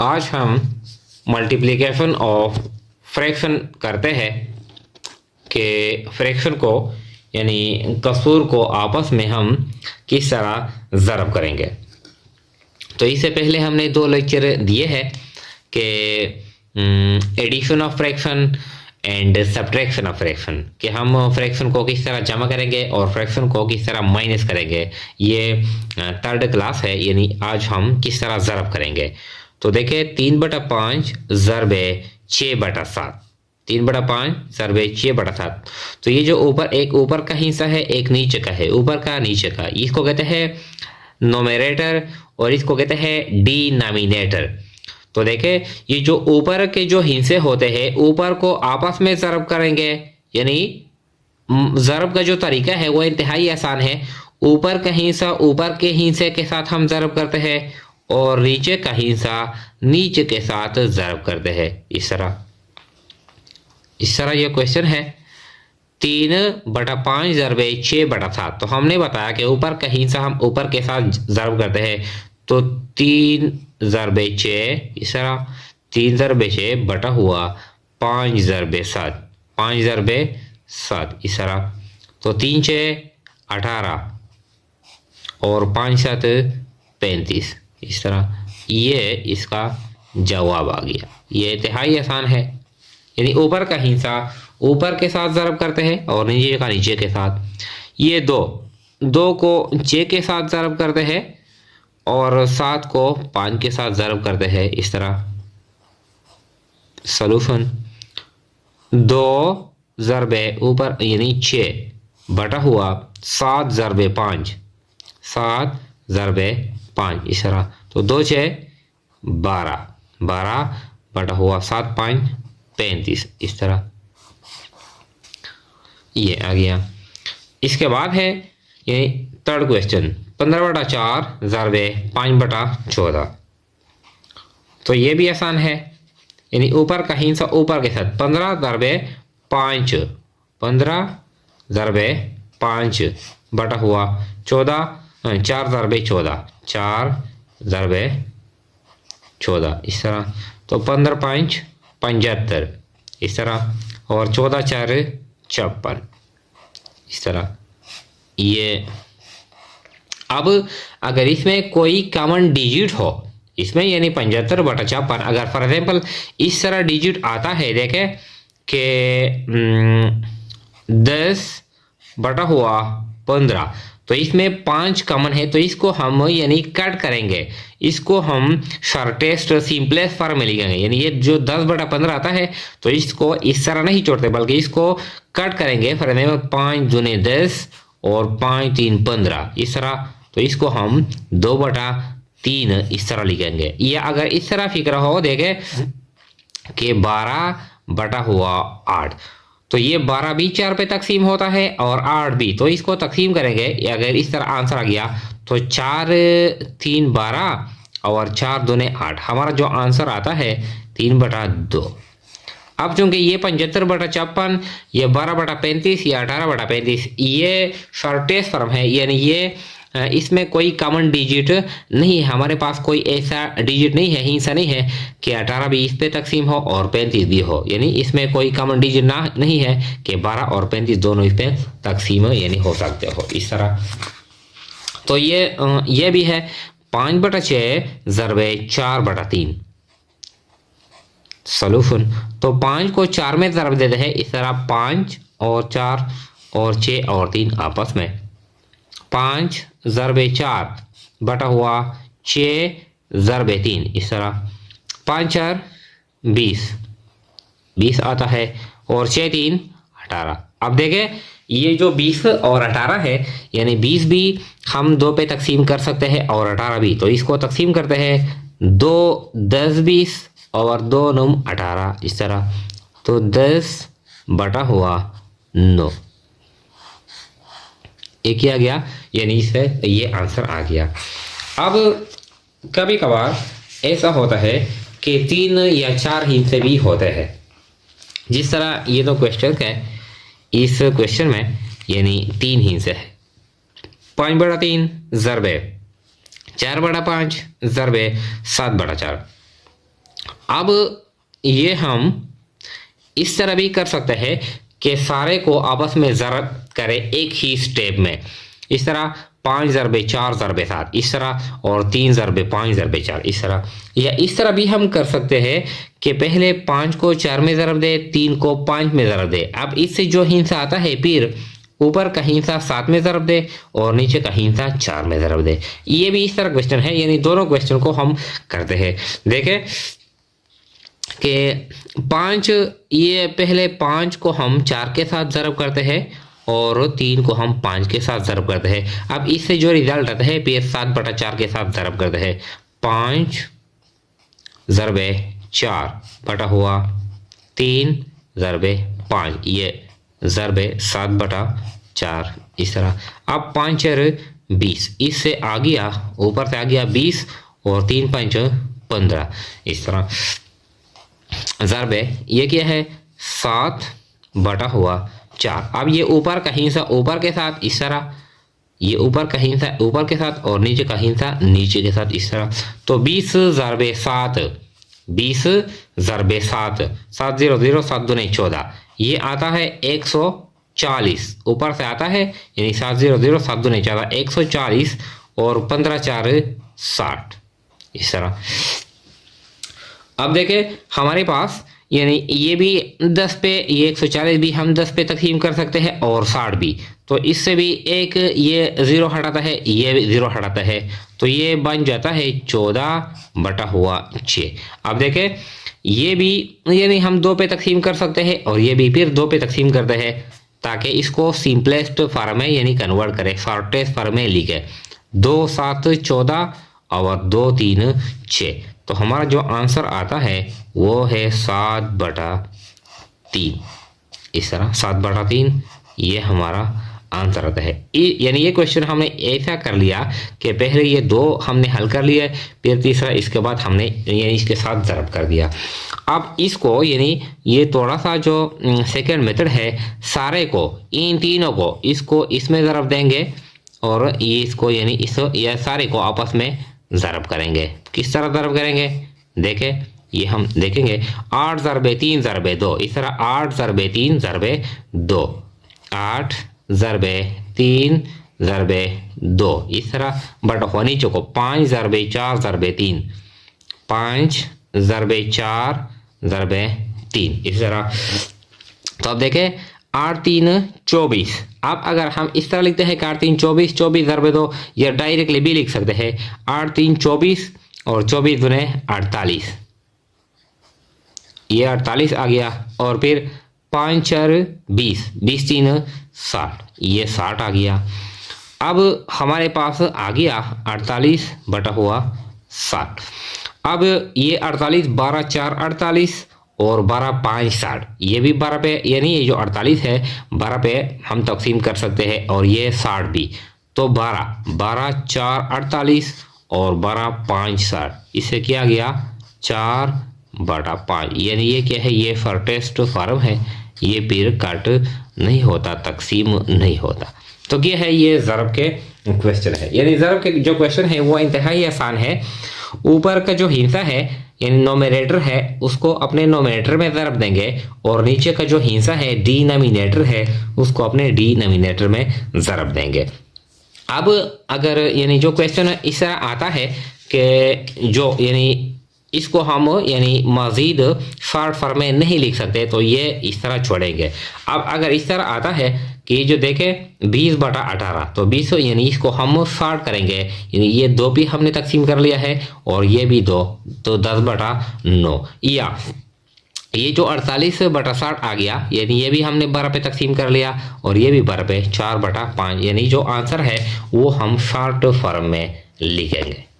आज हम multiplication of fraction करते हैं कि फ्रैक्शन को यानी कसूर को आपस में हम किस तरह ज़रब करेंगे। तो इससे पहले हमने दो लेक्चर दिए हैं कि addition of fraction and subtraction of fraction, कि हम फ्रैक्शन को किस तरह जमा करेंगे और फ्रैक्शन को किस तरह माइनस करेंगे। ये थर्ड क्लास है, यानी आज हम किस तरह ज़रब करेंगे। तो देखिए 3/5 ज़रबे 6/7, 3/5 ज़रबे 6/7। तो ये जो ऊपर का हिस्सा है, एक नीचे का है, ऊपर का नीचे का, इसको कहते हैं नोमेरेटर और इसको कहते हैं डिनोमिनेटर। तो देखें ये जो ऊपर के जो हिस्से होते हैं, ऊपर को आपस में ज़रब करेंगे, यानी ज़रब का जो तरीका है वो इंतहाई आसान है। ऊपर का हिस्सा ऊपर के हिस्से के साथ हम ज़रब करते हैं और नीचे का हिस्सा नीचे के साथ ज़रब करते हैं। इस तरह ये क्वेश्चन है 3/5 ज़रबे 6/7। तो हमने बताया कि ऊपर का हिस्सा हम ऊपर के साथ ज़रब करते हैं, तो 3 ज़रबे 6, इस तरह 3 ज़रबे 6 बटा हुआ 5 ज़रबे 7, 5 ज़रबे 7, इस तरह। तो 3 6 18 और 5 7 35, इस तरह। ये इसका जवाब आ गया। ये इंतहाई आसान है, यानी ऊपर का हिस्सा ऊपर के साथ ज़रब करते हैं और नीचे का नीचे के साथ। ये दो को 6 के साथ ज़रब करते हैं और 7 को 5 के साथ ज़रब करते हैं। इस तरह सॉल्यूशन 2 ज़रबे ऊपर यानी 6 बटा हुआ 7 ज़रबे 5, 7 ज़रबे 5, इस तरह। तो 2 6 12, 12 बटा हुआ 7 5 35, इस तरह ये आ गया। इसके बाद है ये थर्ड क्वेश्चन 15/4 ज़रबे 5/14। तो ये भी आसान है, यानी ऊपर का हिस्सा ऊपर के साथ 15 ज़रबे 5, 15 ज़रबे 5 बटा हुआ 14, 4 ज़रबे 14, 4 ज़रबे 14, इस तरह। तो 15 5 75, इस तरह, और 14 4 56, इस तरह। ये अब अगर इसमें कोई कॉमन डिजिट हो, इसमें यानी 75/56, अगर फॉर एग्जाम्पल इस तरह डिजिट आता है, देखें कि 10 बटा हुआ 15, तो इसमें 5 कॉमन है, तो इसको हम यानी कट करेंगे, इसको हम शॉर्टेस्ट सिंपलेस्ट फॉर्म में लिखेंगे। यानी ये जो 10/15 आता है, तो इसको इस तरह नहीं छोड़ते बल्कि इसको कट करेंगे। फॉर एग्जाम्पल 5 दूने 10 और 5 3 15, इस तरह। तो इसको हम 2/3 इस तरह लिखेंगे। या अगर इस तरह फिक्र हो, देखे कि 12 बटा हुआ 8, तो ये 12 भी 4 पे तकसीम होता है और 8 भी, तो इसको तकसीम करेंगे। अगर इस तरह आंसर आ गया तो 4 3 12 और 4 दूने 8, हमारा जो आंसर आता है 3/2। अब चूंकि ये 75/56, ये 12/35 या 18/35, ये शॉर्टेस्ट फॉर्म है, यानी ये इसमें कोई कॉमन डिजिट नहीं है। हमारे पास कोई ऐसा डिजिट नहीं है, हिस्सा नहीं है कि 18 भी इस पे तकसीम हो और 35 भी हो, यानी इसमें कोई कॉमन डिजिट नहीं है कि 12 और 35 दोनों इस पे तकसीम यानी हो सकते हो, इस तरह। तो ये भी है 5/6 ज़रबे 4/3 सॉल्यूशन। तो 5 को 4 में ज़रब देते हैं, इस तरह 5 और 4 और 6 और 3 आपस में। 5 ज़रबे 4 बटा हुआ 6 ज़रबे 3, इस तरह। 5 4 20 आता है और 6 3 18। अब देखें ये जो 20 और 18 है, यानी 20 भी हम 2 पे तकसीम कर सकते हैं और 18 भी, तो इसको तकसीम करते हैं 2 10 20 और 2 9 18, इस तरह। तो 10 बटा हुआ 9, एक ही आ गया, यानी इससे ये आंसर आ गया। अब कभी कभार ऐसा होता है कि 3 या 4 हिस्से भी होते हैं, जिस तरह ये तो क्वेश्चन है। इस क्वेश्चन में यानी 3 हिस्से है। 5/3 ज़रबे 4/5 ज़रबे 7/4। अब ये हम इस तरह भी कर सकते हैं कि सारे को आपस में ज़रब करें एक ही स्टेप में, इस तरह 5 ज़रबे 4 ज़रबे 7 इस तरह, और 3 ज़रबे 5 ज़रबे 4 इस तरह। या इस तरह भी हम कर सकते हैं कि पहले 5 को 4 में ज़रब दे, 3 को 5 में ज़रब दे। अब इससे जो हिस्सा आता है फिर ऊपर का हिस्सा 7 में ज़रब दे और नीचे का हिस्सा 4 में ज़रब दे। ये भी इस तरह क्वेश्चन है, यानी दोनों क्वेश्चन को हम करते हैं। देखें कि 5, ये पहले 5 को हम 4 के साथ ज़रब करते हैं और 3 को हम 5 के साथ ज़रब करते हैं। अब इससे जो रिजल्ट आता है फिर 7/4 के साथ ज़रब करते हैं। 5 ज़रबे 4 बटा हुआ 3 ज़रबे 5, ये ज़रबे 7/4 इस तरह। अब 5 4 20, इससे आ गया ऊपर से आ गया 20 और 3 5 15 इस तरह। ज़रबे ये क्या है 7/4। अब ये ऊपर का हिस्सा ऊपर के साथ इस तरह, ये ऊपर का हिस्सा ऊपर के साथ और नीचे का हिस्सा नीचे के साथ इस तरह। तो 20 ज़रबे 7, 20 ज़रबे 7, 7 0 0 7 दूनी 14, ये आता है 140। ऊपर से आता है यानी 7 0 0 7 दूनी 14 140 और 15 4 60 इस तरह। अब देखें हमारे पास यानी ये भी 10 पे, ये 140 भी हम 10 पे तकसीम कर सकते हैं और 60 भी। तो इससे भी एक ये 0 हटाता है, ये भी 0 हटाता है, तो ये बन जाता है 14/6। अब देखें ये भी यानी हम 2 पे तकसीम कर सकते हैं और ये भी फिर 2 पे तकसीम करते हैं, ताकि इसको सिंपलेस्ट फॉर्म में यानी कन्वर्ट करें, शॉर्टेस्ट फॉर्म में लिखे। 2 7 14 और 2 3 6। तो हमारा जो आंसर आता है वो है 7/3 इस तरह। 7/3 ये हमारा आंसर आता है। यानी ये क्वेश्चन हमने ऐसा कर लिया कि पहले ये 2 हमने हल कर लिया, फिर तीसरा इसके बाद हमने यानी इसके साथ ज़रब कर दिया। अब इसको यानी ये थोड़ा सा जो सेकंड मेथड है, सारे को इन तीनों को इसको इसमें ज़रब देंगे और ये इसको यानी ये सारे को आपस में ज़रब करेंगे। किस तरह ज़रब करेंगे देखें, ये हम देखेंगे 8 ज़रबे 3 ज़रबे 2 इस तरह। 8 ज़रबे 3 ज़रबे 2, 8 ज़रबे 3 ज़रबे 2 इस तरह। बट हो नीचे को 5 ज़रबे 4 ज़रबे 3, 5 ज़रबे 4 ज़रबे 3 इस तरह। तो अब देखें 8 3 24। अब अगर हम इस तरह लिखते हैं कि 8 3 24, 24 ज़रबे 2, या डायरेक्टली भी लिख सकते हैं 8 3 24 और 24 दूने 48, ये 48 आ गया। और फिर 5 4 20, 20 3 60, ये 60 आ गया। अब हमारे पास आ गया 48/60। अब ये 48 12 4 48 और 12 5 60, ये भी 12 पे यानी ये जो 48 है 12 पे हम तकसीम कर सकते हैं और ये 60 भी। तो 12 12 4 48 और 12 5 60, इससे क्या गया 4/5। यानी ये क्या है, ये शॉर्टेस्ट फॉर्म है, ये फिर कट नहीं होता, तकसीम नहीं होता। तो ये है ये ज़रब के क्वेश्चन है। यानी ज़रब के जो क्वेश्चन है वो इंतहाई आसान है। ऊपर का जो हिस्सा है यानी नोमिनेटर है उसको अपने नोमिनेटर में ज़रब देंगे और नीचे का जो हिस्सा है डिनोमिनेटर है उसको अपने डिनोमिनेटर में ज़रब देंगे। अब अगर यानी जो क्वेश्चन इस तरह आता है कि जो यानी इसको हम यानी मज़ीद शॉर्ट फॉर्म में नहीं लिख सकते, तो ये इस तरह छोड़ेंगे। अब अगर इस तरह आता है कि जो देखें 20/18, तो 20 यानी इसको हम शॉर्ट करेंगे, यानी ये 2 भी हमने तकसीम कर लिया है और ये भी 2, तो 10/9। या ये जो 48/60 आ गया यानी ये भी हमने 12 पे तकसीम कर लिया और ये भी 12 पे 4/5, यानी जो आंसर है वो हम शॉर्ट फॉर्म में लिखेंगे।